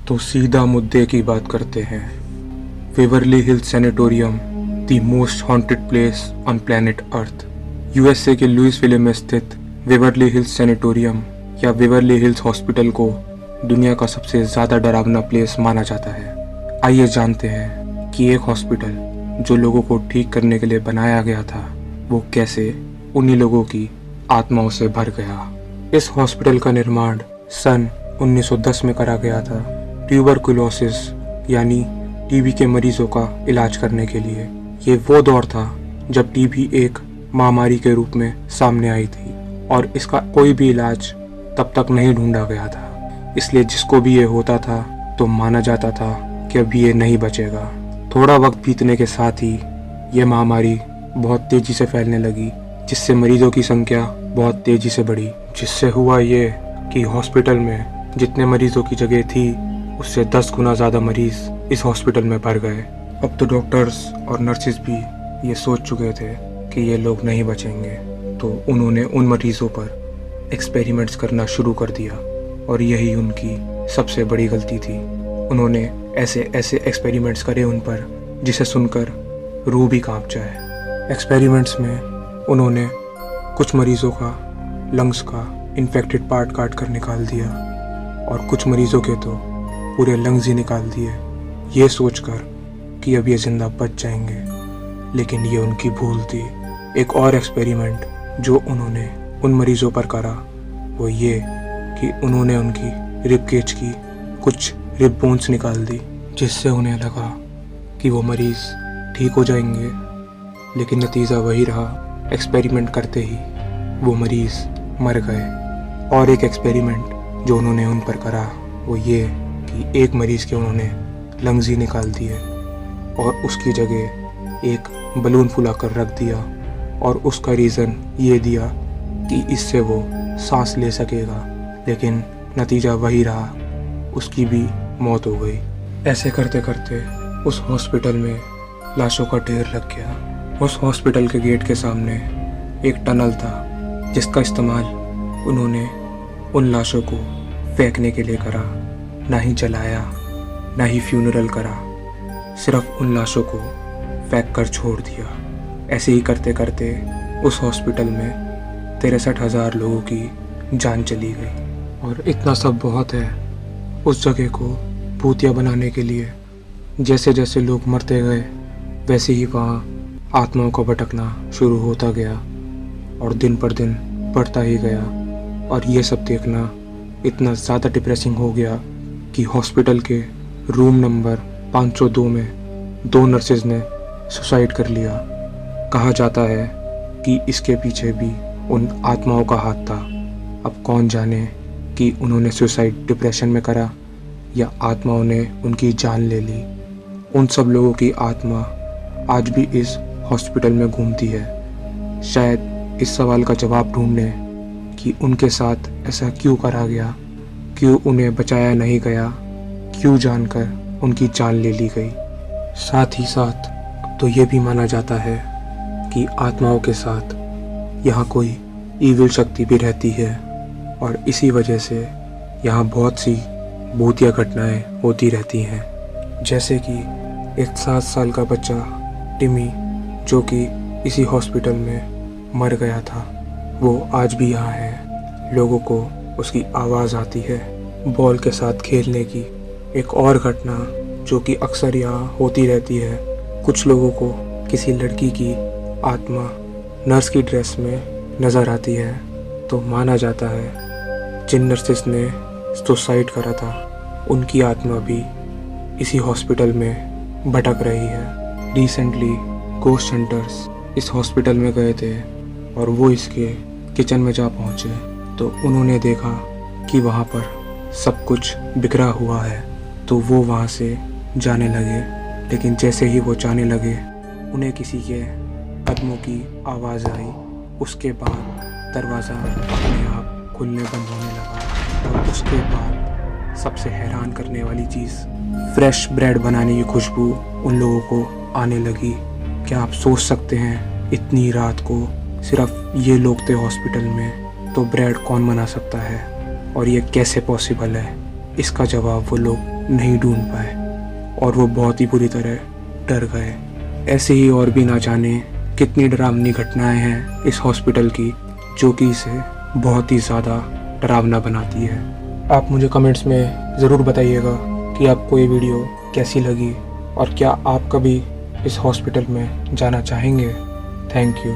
तो सीधा मुद्दे की बात करते हैं। Waverly hills sanatorium, the most haunted place on planet earth. USA के लुइसविले में स्थित वेवरली हिल्स सैनिटोरियम या वेवरली हिल्स हॉस्पिटल को दुनिया का सबसे ज़्यादा डरावना प्लेस माना जाता है। आइए जानते हैं कि एक हॉस्पिटल जो लोगों को ठीक करने के लिए बनाया गया था, वो कैसे उन्हीं लोगों की आत्माओं से भर गया। इस हॉस्पिटल का निर्माण सन 1910 में करा गया था, ट्यूबरकुलोसिस यानी टीबी के मरीजों का इलाज करने के लिए। ये वो दौर था जब टीबी एक महामारी के रूप में सामने आई थी और इसका कोई भी इलाज तब तक नहीं ढूंढा गया था। इसलिए जिसको भी ये होता था तो माना जाता था कि अब ये नहीं बचेगा। थोड़ा वक्त बीतने के साथ ही ये महामारी बहुत तेजी से फैलने लगी, जिससे मरीजों की संख्या बहुत तेजी से बढ़ी। जिससे हुआ ये कि हॉस्पिटल में जितने मरीजों की जगह थी उससे 10 गुना ज़्यादा मरीज इस हॉस्पिटल में भर गए। अब तो डॉक्टर्स और नर्सिस भी ये सोच चुके थे कि ये लोग नहीं बचेंगे, तो उन्होंने उन मरीजों पर एक्सपेरिमेंट्स करना शुरू कर दिया और यही उनकी सबसे बड़ी गलती थी। उन्होंने ऐसे ऐसे एक्सपेरिमेंट्स करे उन पर जिसे सुनकर रूह भी कांप जाए। एक्सपेरिमेंट्स में उन्होंने कुछ मरीजों का लंग्स का इन्फेक्टेड पार्ट काट कर निकाल दिया और कुछ मरीजों के तो पूरे लंग्स ही निकाल दिए, ये सोचकर कि अब ये जिंदा बच जाएंगे। लेकिन ये उनकी भूल थी। एक और एक्सपेरिमेंट जो उन्होंने उन मरीजों पर करा वो ये कि उन्होंने उनकी रिब केज की कुछ रिब बोन्स निकाल दी, जिससे उन्हें लगा कि वो मरीज ठीक हो जाएंगे। लेकिन नतीजा वही रहा, एक्सपेरिमेंट करते ही वो मरीज मर गए। और एक एक्सपेरिमेंट जो उन्होंने उन पर करा वो ये कि एक मरीज के उन्होंने लंग्स ही निकाल दिए और उसकी जगह एक बलून फुलाकर रख दिया और उसका रीज़न ये दिया कि इससे वो सांस ले सकेगा। लेकिन नतीजा वही रहा, उसकी भी मौत हो गई। ऐसे करते करते उस हॉस्पिटल में लाशों का ढेर लग गया। उस हॉस्पिटल के गेट के सामने एक टनल था जिसका इस्तेमाल उन्होंने उन लाशों को फेंकने के लिए करा। ना ही जलाया, ना ही फ्यूनरल करा, सिर्फ उन लाशों को फेंक कर छोड़ दिया। ऐसे ही करते करते उस हॉस्पिटल में 63,000 लोगों की जान चली गई। और इतना सब बहुत है, उस जगह को भूतिया बनाने के लिए जैसे जैसे लोग मरते गए वैसे ही वहाँ आत्माओं का भटकना शुरू होता गया और दिन पर दिन बढ़ता ही गया। और ये सब देखना इतना ज़्यादा डिप्रेसिंग हो गया कि हॉस्पिटल के रूम नंबर 502 में 2 नर्सेज ने सुसाइड कर लिया। कहा जाता है कि इसके पीछे भी उन आत्माओं का हाथ था। अब कौन जाने कि उन्होंने सुसाइड डिप्रेशन में करा या आत्माओं ने उनकी जान ले ली। उन सब लोगों की आत्मा आज भी इस हॉस्पिटल में घूमती है। शायद इस सवाल का जवाब ढूंढने कि उनके साथ ऐसा क्यों करा गया, क्यों उन्हें बचाया नहीं गया, क्यों जानकर उनकी जान ले ली गई। साथ ही साथ तो ये भी माना जाता है कि आत्माओं के साथ यहाँ कोई ईविल शक्ति भी रहती है और इसी वजह से यहाँ बहुत सी भूतिया घटनाएं होती रहती हैं। जैसे कि एक 7 साल का बच्चा टिमी जो कि इसी हॉस्पिटल में मर गया था, वो आज भी यहाँ है। लोगों को उसकी आवाज़ आती है। बॉल के साथ खेलने की एक और घटना जो कि अक्सर यहाँ होती रहती है, कुछ लोगों को किसी लड़की की आत्मा नर्स की ड्रेस में नज़र आती है। तो माना जाता है जिन नर्सेस ने सुसाइड करा था उनकी आत्मा भी इसी हॉस्पिटल में भटक रही है। रिसेंटली गोस्ट हंटर्स इस हॉस्पिटल में गए थे और वो इसके किचन में जा पहुँचे तो उन्होंने देखा कि वहाँ पर सब कुछ बिखरा हुआ है। तो वो वहाँ से जाने लगे, लेकिन जैसे ही वो जाने लगे उन्हें किसी के कदमों की आवाज़ आई। उसके बाद दरवाज़ा अपने आप खुलने बंद होने लगा और उसके बाद सबसे हैरान करने वाली चीज़, फ्रेश ब्रेड बनाने की खुशबू उन लोगों को आने लगी। क्या आप सोच सकते हैं इतनी रात को सिर्फ ये लोग थे हॉस्पिटल में, तो ब्रेड कौन बना सकता है और ये कैसे पॉसिबल है। इसका जवाब वो लोग नहीं ढूंढ पाए और वो बहुत ही बुरी तरह डर गए। ऐसे ही और भी ना जाने कितनी डरावनी घटनाएं हैं इस हॉस्पिटल की, जो कि इसे बहुत ही ज़्यादा डरावना बनाती है। आप मुझे कमेंट्स में ज़रूर बताइएगा कि आपको ये वीडियो कैसी लगी और क्या आप कभी इस हॉस्पिटल में जाना चाहेंगे। Thank you.